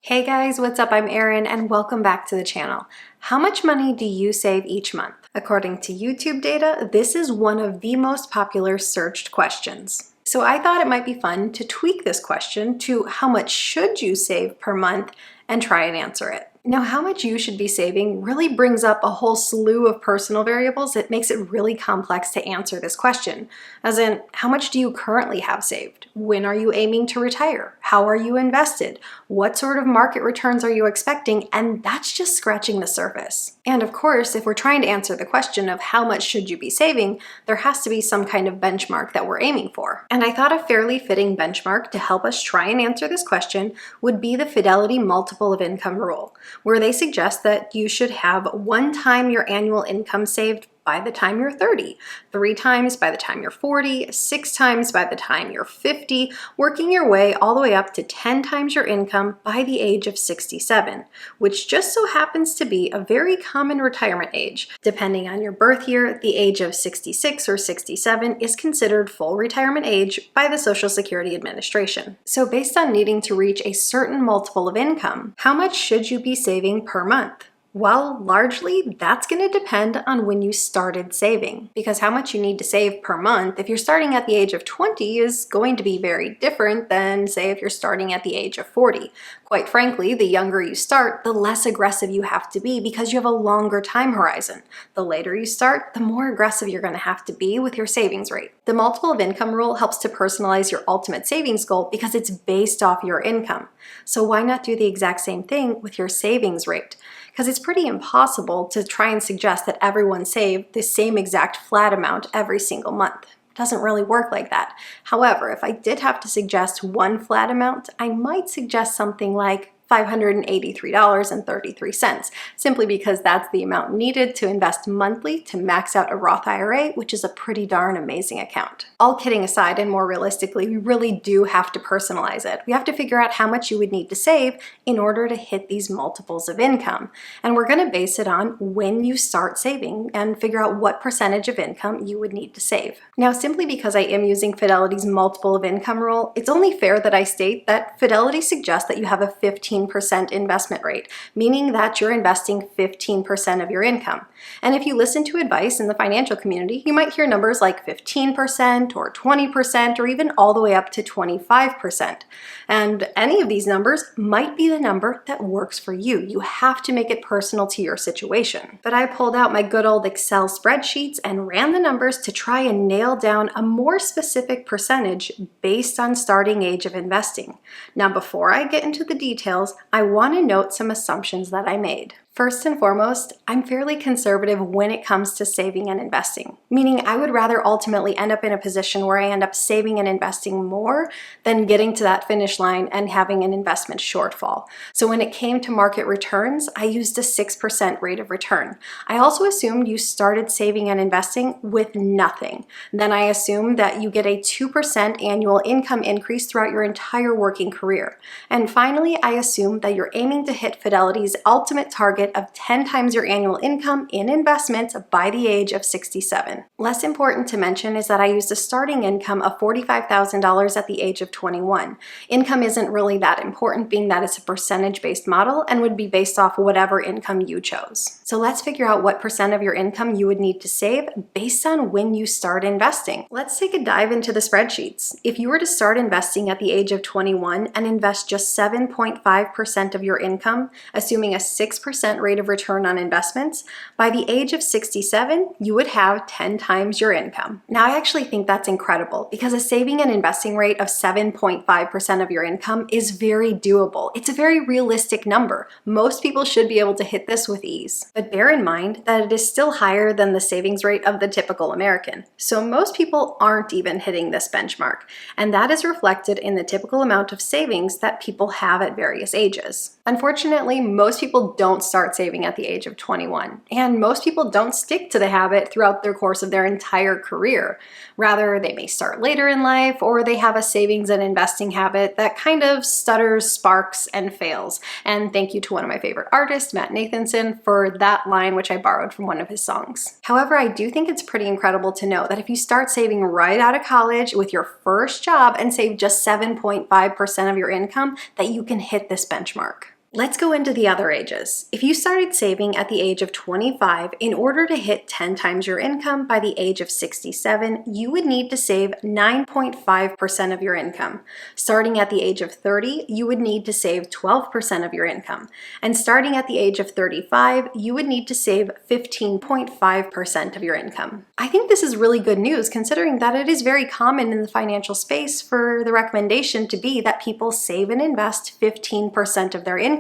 Hey guys, what's up? I'm Erin and welcome back to the channel. How much money do you save each month? According to YouTube data, this is one of the most popular searched questions. So I thought it might be fun to tweak this question to how much should you save per month and try and answer it. Now, how much you should be saving really brings up a whole slew of personal variables that makes it really complex to answer this question. As in, how much do you currently have saved? When are you aiming to retire? How are you invested? What sort of market returns are you expecting? And that's just scratching the surface. And of course, if we're trying to answer the question of how much should you be saving, there has to be some kind of benchmark that we're aiming for. And I thought a fairly fitting benchmark to help us try and answer this question would be the Fidelity multiple of income rule, where they suggest that you should have 1 time your annual income saved by the time you're 30, 3 times by the time you're 40, 6 times by the time you're 50, working your way all the way up to 10 times your income by the age of 67, which just so happens to be a very common retirement age. Depending on your birth year, the age of 66 or 67 is considered full retirement age by the Social Security Administration. So based on needing to reach a certain multiple of income, how much should you be saving per month? Well, largely, that's going to depend on when you started saving, because how much you need to save per month if you're starting at the age of 20 is going to be very different than, say, if you're starting at the age of 40. Quite frankly, the younger you start, the less aggressive you have to be because you have a longer time horizon. The later you start, the more aggressive you're going to have to be with your savings rate. The multiple of income rule helps to personalize your ultimate savings goal because it's based off your income. So why not do the exact same thing with your savings rate? Because it's pretty impossible to try and suggest that everyone save the same exact flat amount every single month. It doesn't really work like that. However, if I did have to suggest one flat amount, I might suggest something like $583.33, simply because that's the amount needed to invest monthly to max out a Roth IRA, which is a pretty darn amazing account. All kidding aside, and more realistically, we really do have to personalize it. We have to figure out how much you would need to save in order to hit these multiples of income. And we're going to base it on when you start saving and figure out what percentage of income you would need to save. Now, simply because I am using Fidelity's multiple of income rule, it's only fair that I state that Fidelity suggests that you have a 15% investment rate, meaning that you're investing 15% of your income. And if you listen to advice in the financial community, you might hear numbers like 15% or 20% or even all the way up to 25%. And any of these numbers might be the number that works for you. You have to make it personal to your situation. But I pulled out my good old Excel spreadsheets and ran the numbers to try and nail down a more specific percentage based on starting age of investing. Now, before I get into the details, I want to note some assumptions that I made. First and foremost, I'm fairly conservative when it comes to saving and investing, meaning I would rather ultimately end up in a position where I end up saving and investing more than getting to that finish line and having an investment shortfall. So when it came to market returns, I used a 6% rate of return. I also assumed you started saving and investing with nothing. Then I assumed that you get a 2% annual income increase throughout your entire working career. And finally, I assumed that you're aiming to hit Fidelity's ultimate target of 10 times your annual income in investments by the age of 67. Less important to mention is that I used a starting income of $45,000 at the age of 21. Income isn't really that important, being that it's a percentage-based model and would be based off whatever income you chose. So let's figure out what percent of your income you would need to save based on when you start investing. Let's take a dive into the spreadsheets. If you were to start investing at the age of 21 and invest just 7.5% of your income, assuming a 6% rate of return on investments, by the age of 67, you would have 10 times your income. Now, I actually think that's incredible because a saving and investing rate of 7.5% of your income is very doable. It's a very realistic number. Most people should be able to hit this with ease. But bear in mind that it is still higher than the savings rate of the typical American. So most people aren't even hitting this benchmark, and that is reflected in the typical amount of savings that people have at various ages. Unfortunately, most people don't start saving at the age of 21, and most people don't stick to the habit throughout the course of their entire career. Rather, they may start later in life, or they have a savings and investing habit that kind of stutters, sparks, and fails. And thank you to one of my favorite artists, Matt Nathanson, for that line, which I borrowed from one of his songs. However, I do think it's pretty incredible to know that if you start saving right out of college with your first job and save just 7.5% of your income, that you can hit this benchmark. Let's go into the other ages. If you started saving at the age of 25, in order to hit 10 times your income by the age of 67, you would need to save 9.5% of your income. Starting at the age of 30, you would need to save 12% of your income. And starting at the age of 35, you would need to save 15.5% of your income. I think this is really good news considering that it is very common in the financial space for the recommendation to be that people save and invest 15% of their income.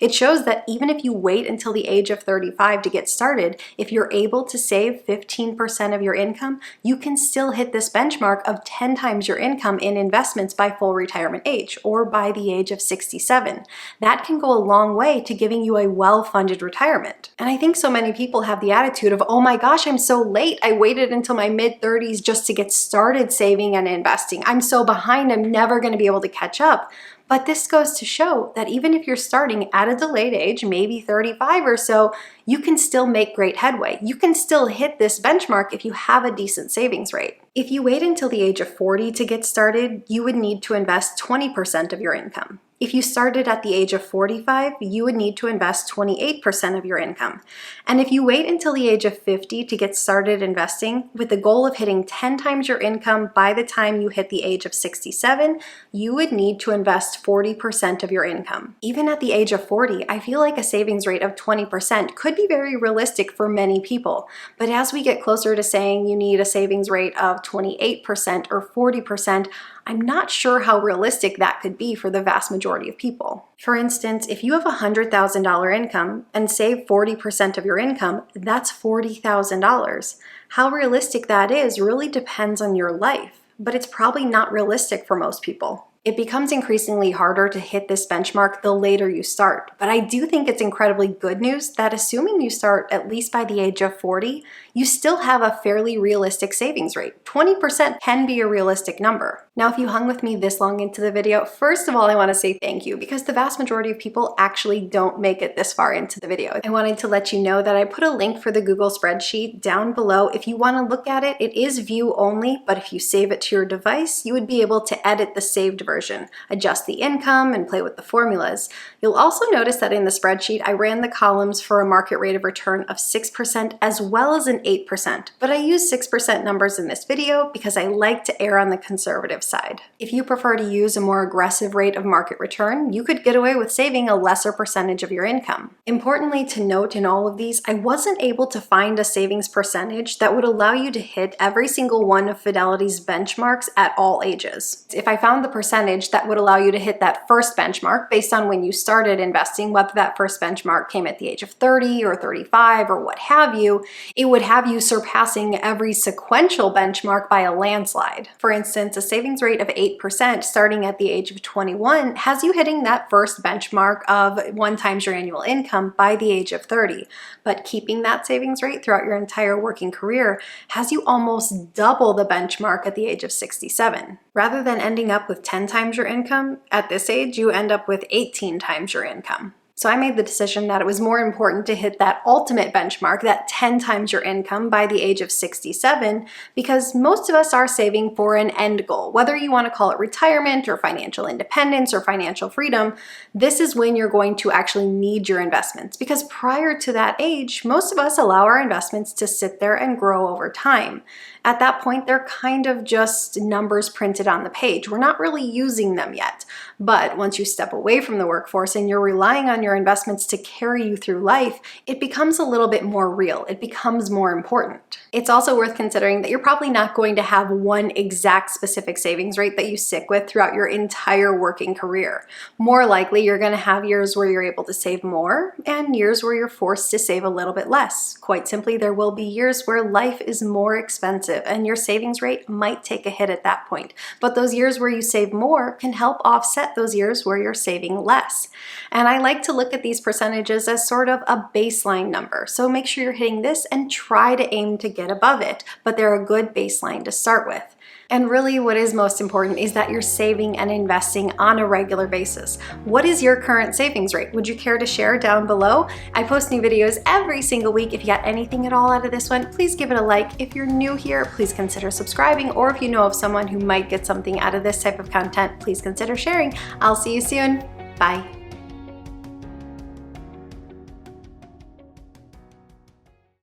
It shows that even if you wait until the age of 35 to get started, if you're able to save 15% of your income, you can still hit this benchmark of 10 times your income in investments by full retirement age or by the age of 67. That can go a long way to giving you a well-funded retirement. And I think so many people have the attitude of, oh my gosh, I'm so late. I waited until my mid-30s just to get started saving and investing. I'm so behind, I'm never going to be able to catch up. But this goes to show that even if you're starting at a delayed age, maybe 35 or so, you can still make great headway. You can still hit this benchmark if you have a decent savings rate. If you wait until the age of 40 to get started, you would need to invest 20% of your income. If you started at the age of 45, you would need to invest 28% of your income. And if you wait until the age of 50 to get started investing with the goal of hitting 10 times your income by the time you hit the age of 67, you would need to invest 40% of your income. Even at the age of 40, I feel like a savings rate of 20% could be very realistic for many people. But as we get closer to saying you need a savings rate of 28% or 40%, I'm not sure how realistic that could be for the vast majority of people. For instance, if you have a $100,000 income and save 40% of your income, that's $40,000. How realistic that is really depends on your life, but it's probably not realistic for most people. It becomes increasingly harder to hit this benchmark the later you start, but I do think it's incredibly good news that assuming you start at least by the age of 40, you still have a fairly realistic savings rate. 20% can be a realistic number. Now, if you hung with me this long into the video, first of all, I want to say thank you because the vast majority of people actually don't make it this far into the video. I wanted to let you know that I put a link for the Google spreadsheet down below. If you want to look at it, it is view only, but if you save it to your device, you would be able to edit the saved version, adjust the income, and play with the formulas. You'll also notice that in the spreadsheet, I ran the columns for a market rate of return of 6% as well as an 8%, but I use 6% numbers in this video because I like to err on the conservative side. If you prefer to use a more aggressive rate of market return, you could get away with saving a lesser percentage of your income. Importantly to note in all of these, I wasn't able to find a savings percentage that would allow you to hit every single one of Fidelity's benchmarks at all ages. If I found the percentage that would allow you to hit that first benchmark based on when you started investing, whether that first benchmark came at the age of 30 or 35 or what have you, it would have you surpassing every sequential benchmark by a landslide. For instance, a savings rate of 8% starting at the age of 21 has you hitting that first benchmark of 1 times your annual income by the age of 30. But keeping that savings rate throughout your entire working career has you almost double the benchmark at the age of 67. Rather than ending up with 10 times your income, at this age, you end up with 18 times your income. So I made the decision that it was more important to hit that ultimate benchmark, that 10 times your income by the age of 67, because most of us are saving for an end goal. Whether you want to call it retirement or financial independence or financial freedom, this is when you're going to actually need your investments. Because prior to that age, most of us allow our investments to sit there and grow over time. At that point, they're kind of just numbers printed on the page. We're not really using them yet. But once you step away from the workforce and you're relying on your investments to carry you through life, it becomes a little bit more real. It becomes more important. It's also worth considering that you're probably not going to have one exact specific savings rate that you stick with throughout your entire working career. More likely, you're going to have years where you're able to save more and years where you're forced to save a little bit less. Quite simply, there will be years where life is more expensive and your savings rate might take a hit at that point. But those years where you save more can help offset those years where you're saving less. And I like to look at these percentages as sort of a baseline number. So make sure you're hitting this and try to aim to get above it, but they're a good baseline to start with. And really what is most important is that you're saving and investing on a regular basis. What is your current savings rate? Would you care to share down below? I post new videos every single week. If you got anything at all out of this one, please give it a like. If you're new here, please consider subscribing, or if you know of someone who might get something out of this type of content, please consider sharing. I'll see you soon. Bye.